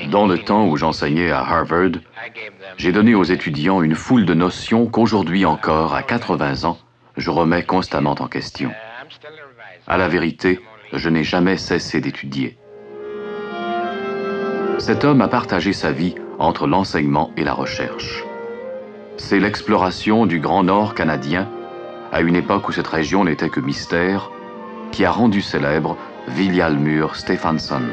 Dans le temps où j'enseignais à Harvard, j'ai donné aux étudiants une foule de notions qu'aujourd'hui encore, à 80 ans, je remets constamment en question. À la vérité, je n'ai jamais cessé d'étudier. Cet homme a partagé sa vie entre l'enseignement et la recherche. C'est l'exploration du Grand Nord canadien, à une époque où cette région n'était que mystère, qui a rendu célèbre Vilhjálmur Stefánsson.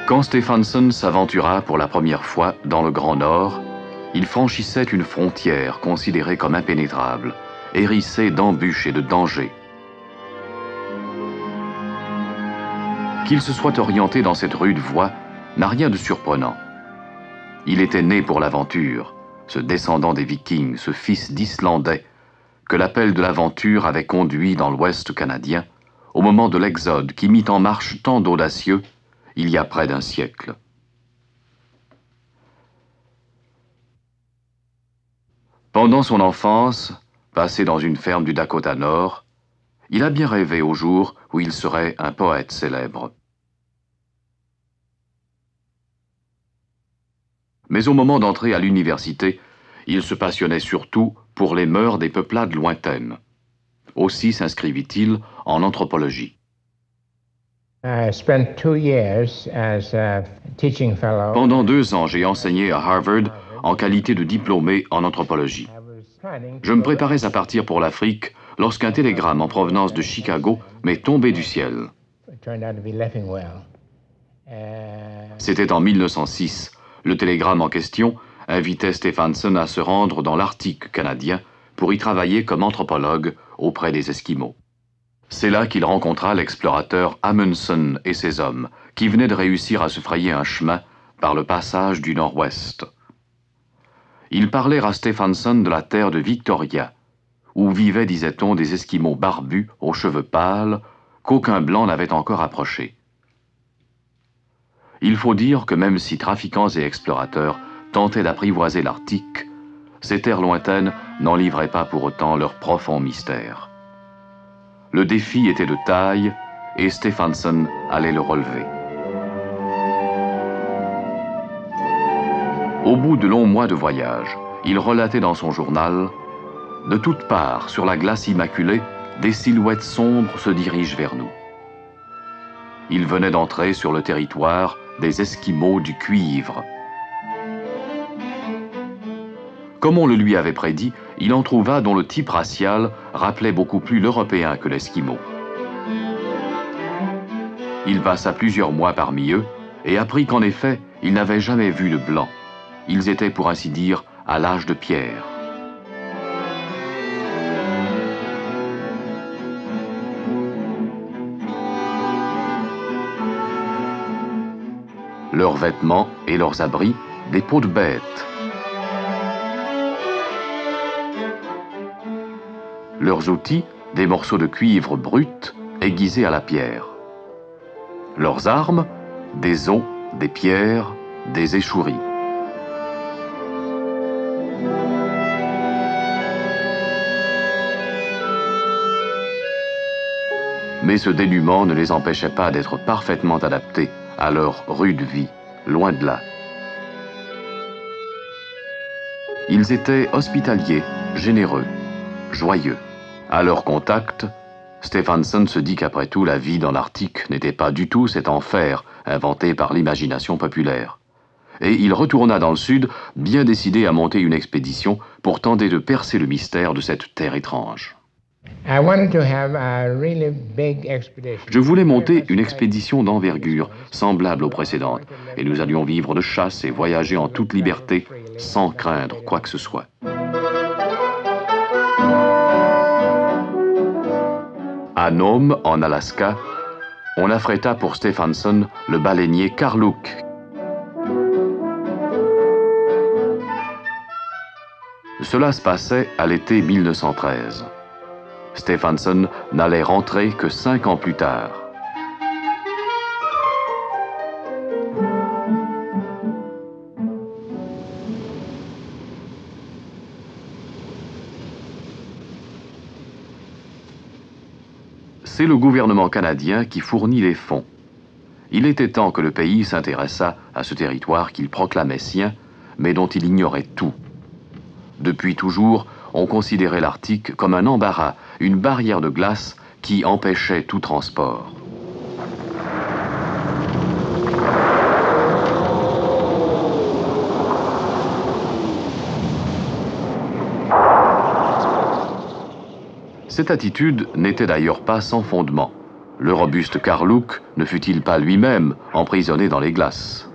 Quand Stefánsson s'aventura pour la première fois dans le Grand Nord, il franchissait une frontière considérée comme impénétrable, hérissée d'embûches et de dangers. Qu'il se soit orienté dans cette rude voie n'a rien de surprenant. Il était né pour l'aventure, ce descendant des Vikings, ce fils d'Islandais, que l'appel de l'aventure avait conduit dans l'Ouest canadien, au moment de l'Exode qui mit en marche tant d'audacieux, il y a près d'un siècle. Pendant son enfance, passée dans une ferme du Dakota Nord, il a bien rêvé au jour où il serait un poète célèbre. Mais au moment d'entrer à l'université, il se passionnait surtout pour les mœurs des peuplades lointaines. Aussi s'inscrivit-il en anthropologie. Pendant 2 ans, j'ai enseigné à Harvard en qualité de diplômé en anthropologie. Je me préparais à partir pour l'Afrique lorsqu'un télégramme en provenance de Chicago m'est tombé du ciel. C'était en 1906. Le télégramme en question invitait Stefánsson à se rendre dans l'Arctique canadien pour y travailler comme anthropologue auprès des Esquimaux. C'est là qu'il rencontra l'explorateur Amundsen et ses hommes, qui venaient de réussir à se frayer un chemin par le passage du Nord-Ouest. Ils parlèrent à Stefánsson de la terre de Victoria, où vivaient, disait-on, des Esquimaux barbus, aux cheveux pâles, qu'aucun blanc n'avait encore approchés. Il faut dire que même si trafiquants et explorateurs tentaient d'apprivoiser l'Arctique, ces terres lointaines n'en livraient pas pour autant leur profond mystère. Le défi était de taille et Stefánsson allait le relever. Au bout de longs mois de voyage, il relatait dans son journal « De toutes parts, sur la glace immaculée, des silhouettes sombres se dirigent vers nous. » Il venait d'entrer sur le territoire des Esquimaux du cuivre. Comme on le lui avait prédit, il en trouva dont le type racial rappelait beaucoup plus l'Européen que l'Esquimau. Il passa plusieurs mois parmi eux et apprit qu'en effet, il n'avait jamais vu de blanc. Ils étaient, pour ainsi dire, à l'âge de pierre. Leurs vêtements et leurs abris, des peaux de bêtes. Leurs outils, des morceaux de cuivre brut aiguisés à la pierre. Leurs armes, des os, des pierres, des échoueries. Mais ce dénuement ne les empêchait pas d'être parfaitement adaptés à leur rude vie, loin de là. Ils étaient hospitaliers, généreux, joyeux. À leur contact, Stefánsson se dit qu'après tout, la vie dans l'Arctique n'était pas du tout cet enfer inventé par l'imagination populaire. Et il retourna dans le sud, bien décidé à monter une expédition pour tenter de percer le mystère de cette terre étrange. Je voulais monter une expédition d'envergure, semblable aux précédentes, et nous allions vivre de chasse et voyager en toute liberté, sans craindre quoi que ce soit. À Nome, en Alaska, on affréta pour Stefánsson le baleinier Karluk. Cela se passait à l'été 1913. Stephenson n'allait rentrer que 5 ans plus tard. C'est le gouvernement canadien qui fournit les fonds. Il était temps que le pays s'intéressât à ce territoire qu'il proclamait sien, mais dont il ignorait tout. Depuis toujours, on considérait l'Arctique comme un embarras, une barrière de glace qui empêchait tout transport. Cette attitude n'était d'ailleurs pas sans fondement. Le robuste Karl Loock ne fut-il pas lui-même emprisonné dans les glaces?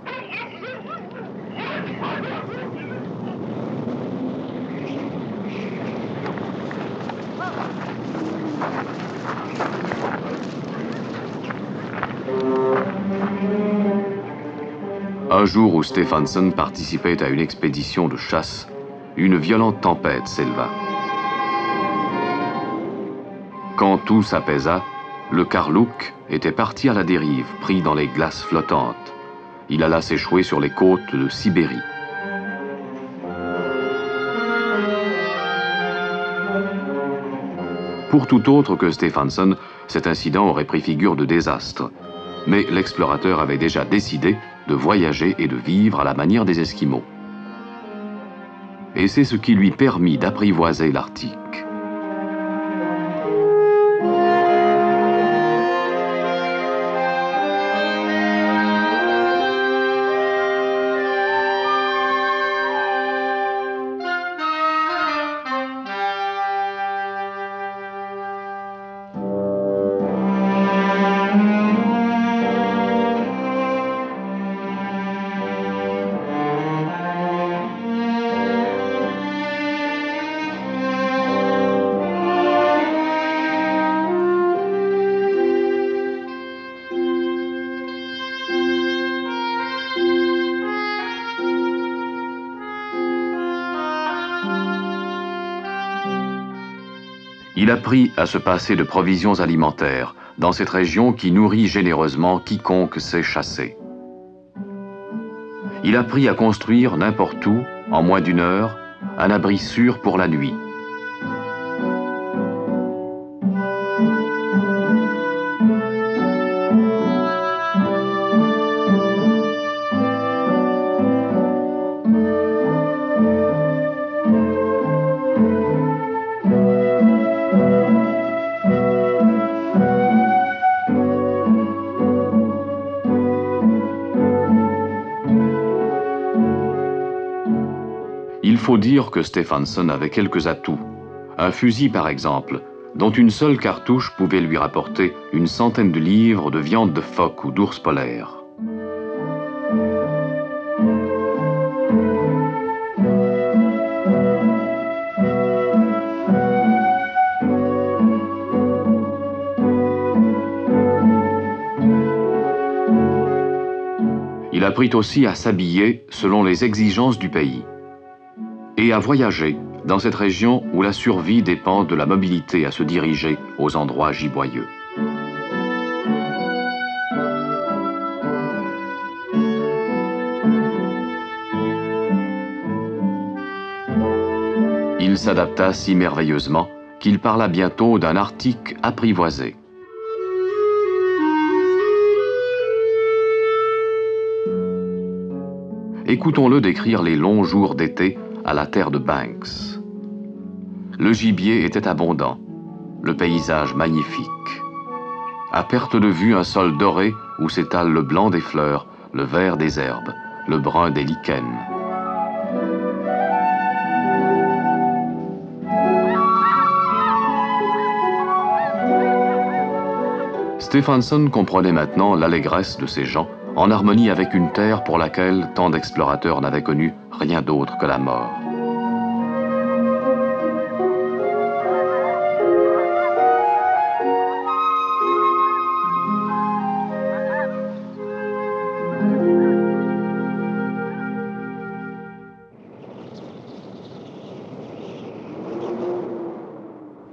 Un jour où Stephenson participait à une expédition de chasse, une violente tempête s'éleva. Quand tout s'apaisa, le Karl Loock était parti à la dérive, pris dans les glaces flottantes. Il alla s'échouer sur les côtes de Sibérie. Pour tout autre que Stephenson, cet incident aurait pris figure de désastre. Mais l'explorateur avait déjà décidé de voyager et de vivre à la manière des Esquimaux. Et c'est ce qui lui permit d'apprivoiser l'Arctique. Il apprit à se passer de provisions alimentaires dans cette région qui nourrit généreusement quiconque sait chasser. Il apprit à construire n'importe où, en moins d'1 heure, un abri sûr pour la nuit. Il faut dire que Stephenson avait quelques atouts. Un fusil, par exemple, dont une seule cartouche pouvait lui rapporter une centaine de livres de viande de phoque ou d'ours polaire. Il apprit aussi à s'habiller selon les exigences du pays et à voyager dans cette région où la survie dépend de la mobilité à se diriger aux endroits giboyeux. Il s'adapta si merveilleusement qu'il parla bientôt d'un Arctique apprivoisé. Écoutons-le décrire les longs jours d'été à la terre de Banks. Le gibier était abondant, le paysage magnifique. À perte de vue, un sol doré où s'étale le blanc des fleurs, le vert des herbes, le brun des lichens. Stephenson comprenait maintenant l'allégresse de ces gens, en harmonie avec une terre pour laquelle tant d'explorateurs n'avaient connu rien d'autre que la mort.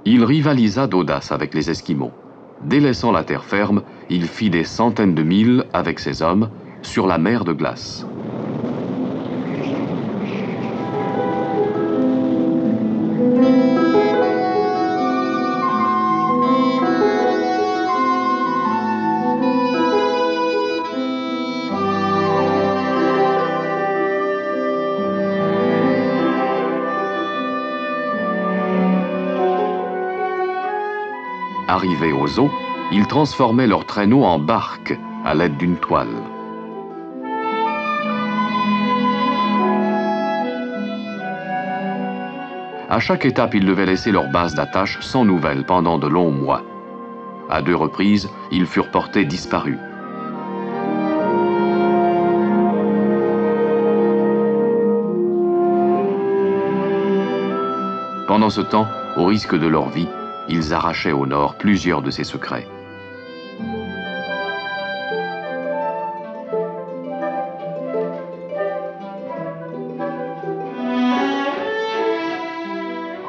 Il rivalisa d'audace avec les Esquimaux. Délaissant la terre ferme, il fit des centaines de milles avec ses hommes sur la mer de glace. Arrivés aux eaux, ils transformaient leurs traîneaux en barques à l'aide d'une toile. À chaque étape, ils devaient laisser leur base d'attache sans nouvelles pendant de longs mois. À 2 reprises, ils furent portés disparus. Pendant ce temps, au risque de leur vie, ils arrachaient au nord plusieurs de ses secrets.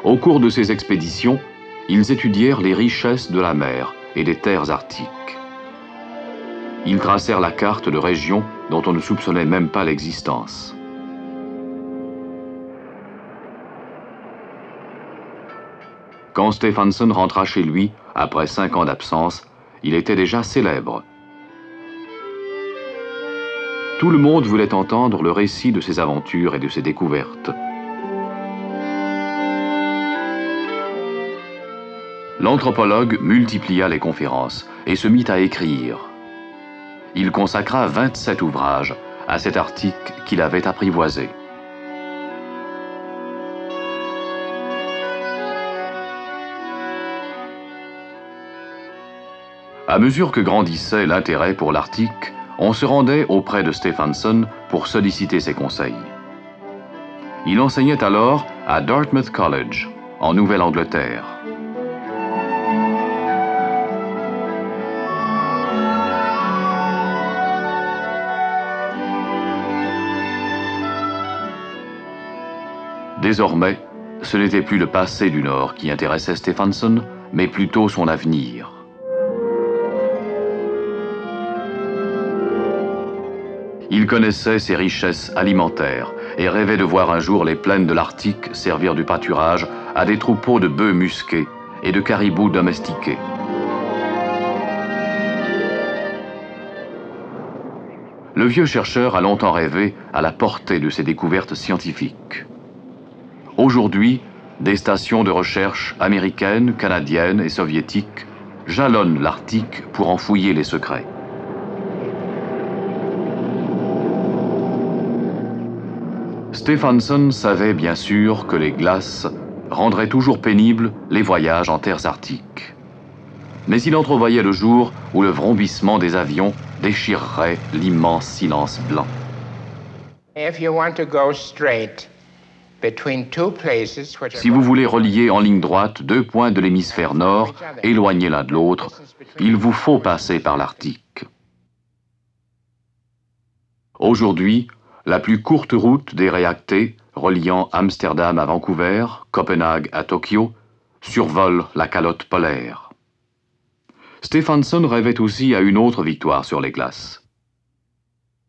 Au cours de ces expéditions, ils étudièrent les richesses de la mer et des terres arctiques. Ils tracèrent la carte de régions dont on ne soupçonnait même pas l'existence. Quand Stephenson rentra chez lui, après 5 ans d'absence, il était déjà célèbre. Tout le monde voulait entendre le récit de ses aventures et de ses découvertes. L'anthropologue multiplia les conférences et se mit à écrire. Il consacra 27 ouvrages à cet Arctique qu'il avait apprivoisé. À mesure que grandissait l'intérêt pour l'Arctique, on se rendait auprès de Stephenson pour solliciter ses conseils. Il enseignait alors à Dartmouth College, en Nouvelle-Angleterre. Désormais, ce n'était plus le passé du Nord qui intéressait Stephenson, mais plutôt son avenir. Il connaissait ses richesses alimentaires et rêvait de voir un jour les plaines de l'Arctique servir de pâturage à des troupeaux de bœufs musqués et de caribous domestiqués. Le vieux chercheur a longtemps rêvé à la portée de ses découvertes scientifiques. Aujourd'hui, des stations de recherche américaines, canadiennes et soviétiques jalonnent l'Arctique pour en fouiller les secrets. Stephenson savait bien sûr que les glaces rendraient toujours pénibles les voyages en terres arctiques. Mais il entrevoyait le jour où le vrombissement des avions déchirerait l'immense silence blanc. Si vous voulez relier en ligne droite 2 points de l'hémisphère nord, éloignés l'un de l'autre, il vous faut passer par l'Arctique. Aujourd'hui, la plus courte route des réactés, reliant Amsterdam à Vancouver, Copenhague à Tokyo, survole la calotte polaire. Stephenson rêvait aussi à une autre victoire sur les glaces.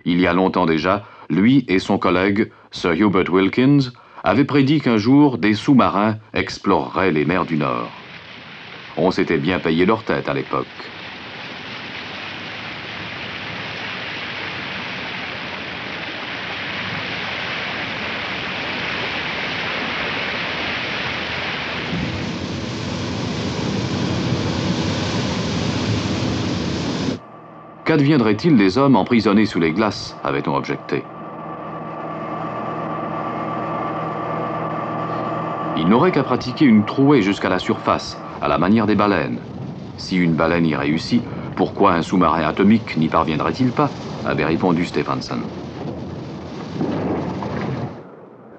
Il y a longtemps déjà, lui et son collègue, Sir Hubert Wilkins, avaient prédit qu'un jour des sous-marins exploreraient les mers du Nord. On s'était bien payé leur tête à l'époque. Qu'adviendrait-il des hommes emprisonnés sous les glaces, avait-on objecté. Ils n'auraient qu'à pratiquer une trouée jusqu'à la surface, à la manière des baleines. Si une baleine y réussit, pourquoi un sous-marin atomique n'y parviendrait-il pas, avait répondu Stephenson.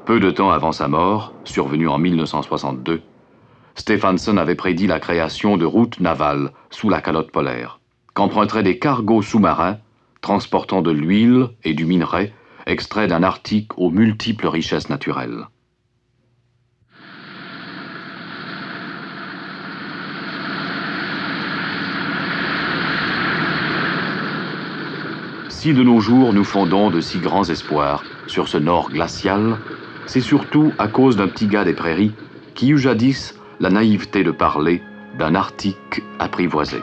Peu de temps avant sa mort, survenue en 1962, Stephenson avait prédit la création de routes navales sous la calotte polaire, qu'emprunteraient des cargos sous-marins transportant de l'huile et du minerai extraits d'un Arctique aux multiples richesses naturelles. Si de nos jours nous fondons de si grands espoirs sur ce nord glacial, c'est surtout à cause d'un petit gars des prairies qui eut jadis la naïveté de parler d'un Arctique apprivoisé.